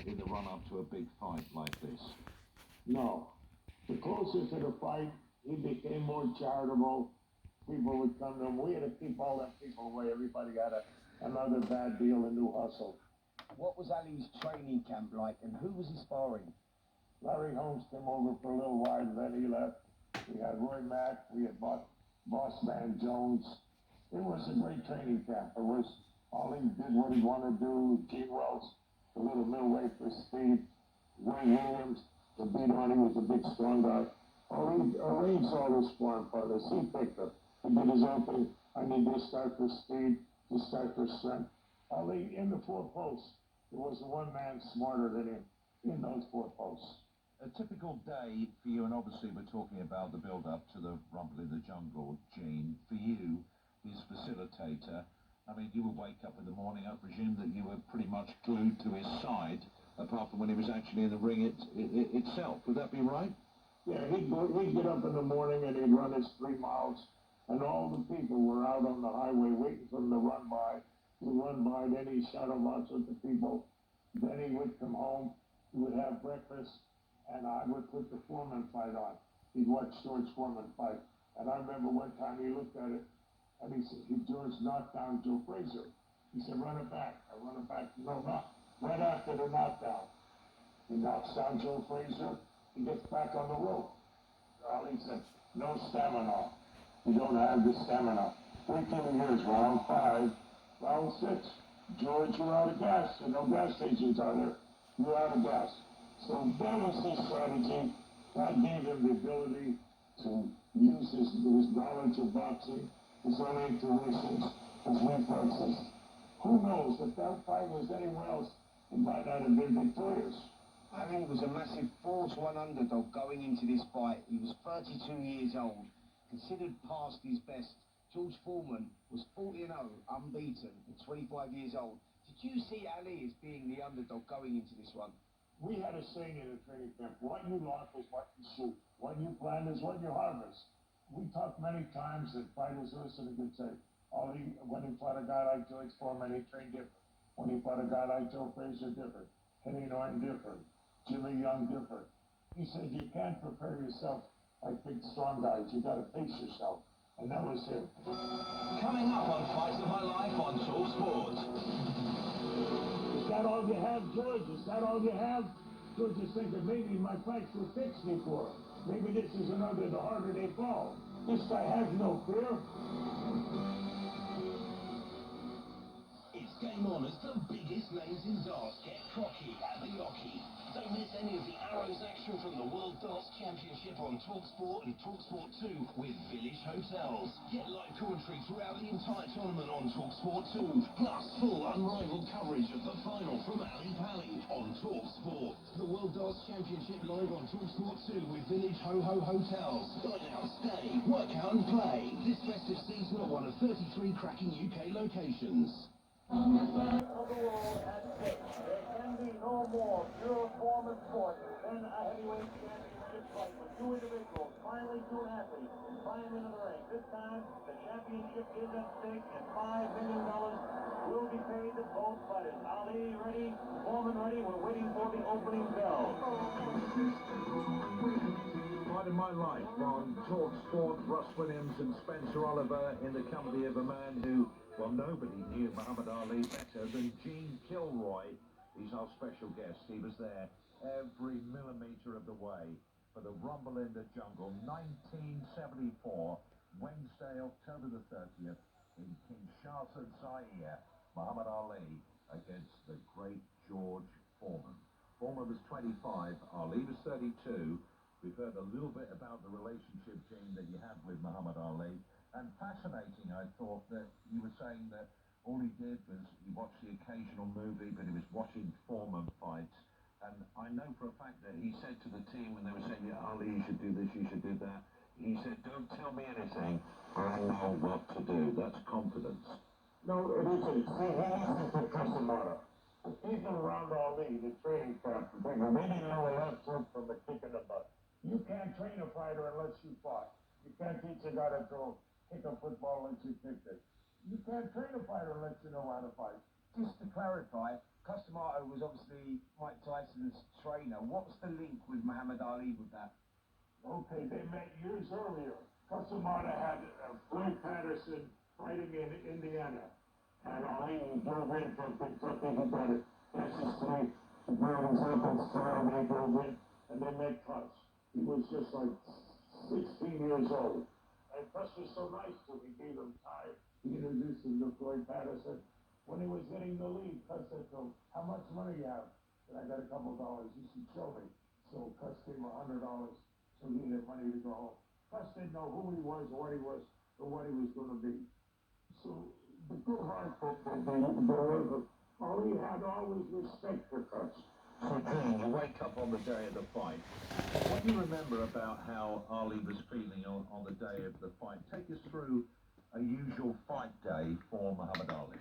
in the run-up to a big fight like this? No. The closer to the fight, he became more charitable. People would come to him. We had to keep all that people away. Everybody had another bad deal, a new hustle. What was Ali's training camp like, and who was he sparring? Larry Holmes came over for a little while, and then he left. We had Roy Mack. We had Boss Man Jones. It was a great training camp. It was, Ali did what he wanted to do. Gene Wells, the little middleweight for speed. Wayne Williams, the beat on him, was a big, strong guy. Arranged all this for him, for this. He picked it. He did his own thing. I need this guy for speed, this guy for strength. Ali, in the four posts, there was one man smarter than him in those four posts. A typical day for you, and obviously we're talking about the build-up to the Rumble in the Jungle, Gene. For you, his facilitator, I mean, you would wake up in the morning, I presume that you were pretty much glued to his side, apart from when he was actually in the ring itself. Would that be right? Yeah, he'd get up in the morning and he'd run his 3 miles, and all the people were out on the highway waiting for him to run by. He'd run by, then he'd shadow box with the people. Then he would come home, he would have breakfast, and I would put the Foreman fight on. He'd watch George Foreman fight. And I remember one time he looked at it, and he said, George knocked down Joe Frazier. He said, run it back. I run it back. No, not. Right after the knockdown, he knocks down Joe Frazier. He gets back on the rope. Ali said, no stamina. You don't have the stamina. 13 years, round 5, round 6. George, you're out of gas. There are no gas stations out there. You're out of gas. So that was his strategy. God gave him the ability to use his knowledge of boxing, his own intuitions, his reflexes. Who knows, if that fight was anywhere else, he might not have been victorious. Ali was a massive 4-1 underdog going into this fight. He was 32 years old, considered past his best. George Foreman was 40-0, unbeaten, at 25 years old. Did you see Ali as being the underdog going into this one? We had a saying in the training camp, what you lock is what you shoot. What you plant is what you harvest. We talked many times that fighters listening could say, Ali, when he fought a guy like George Foreman, he trained different. When he fought a guy like Joe Frazier, different. Henry Norton, different. Jimmy Young, different. He said, you can't prepare yourself like big, strong guys. You got to face yourself. And that was him. Coming up on Fight of My Life on TalkSport. Is that all you have, George? Is that all you have? George is thinking maybe my fights were fixed before. Maybe this is another, the harder they fall. This guy has no fear. It's game on as the biggest names in darts get cocky at the Docu. Don't miss any of the Arrows action from the World Darts Championship on TalkSport and TalkSport 2 with Village Hotels. Get live commentary throughout the entire tournament on TalkSport 2, plus full unrivaled coverage of the final from Ali Pally on TalkSport. The World Darts Championship live on TalkSport 2 with Village Hotels. Dine out, stay, work out and play. This festive season at one of 33 cracking UK locations. On the side of the wall at 6. There can be no more pure form of sport than a heavyweight championship fight with 2 individuals, finally 2 athletes, climb into the ring. This time, the championship is at stake, and $5 million will be paid to both fighters. Ali ready, Foreman ready. We're waiting for the opening bell. Fight of My Life on TalkSport. Russ Williams and Spencer Oliver in the company of a man who, well, nobody knew Muhammad Ali better than John Killroy. He's our special guest. He was there every millimetre of the way for the Rumble in the Jungle, 1974, Wednesday, October the 30th, in Kinshasa, Zaire. Muhammad Ali against the great George Foreman. Foreman was 25, Ali was 32. We've heard a little bit about the relationship, Gene, that you had with Muhammad Ali. And fascinating, I thought, that you were saying that all he did was he watched the occasional movie, but he was watching Foreman fights. And I know for a fact that he said to the team when they were saying, yeah, Ali, you should do this, you should do that, he said, don't tell me anything, I know what to do. That's confidence. No, it isn't. See, he listens to Casamata. The people around Ali, the training camp, they didn't know a left hook from a kick in the butt. You can't train a fighter unless you fought. You can't teach a guy to throw, kick a football unless you kicked it. You can't train a fighter unless you know how to fight. Just to clarify, Customato was obviously Mike Tyson's trainer. What's the link with Muhammad Ali with that? Okay, they met years earlier. Customato had Floyd Patterson fighting in Indiana. And Ali drove in from Kentucky. He got it. That's his three. The Browns up in style. They drove in and they met Cuss. He was just like 16 years old. And Cuss was so nice to him. He gave him time. He introduced him to Floyd Patterson. When he was getting the lead, Cuss said to him, "How much money you have?" And I got a couple of dollars. You should show me. So Cuss gave him $100. So he had money to go home. Cuss didn't know who he was or what he was going to be. So the good heart for the Ali had always respect for Cuss. So, Gene, you wake up on the day of the fight. What do you remember about how Ali was feeling on the day of the fight? Take us through a usual fight day for Muhammad Ali.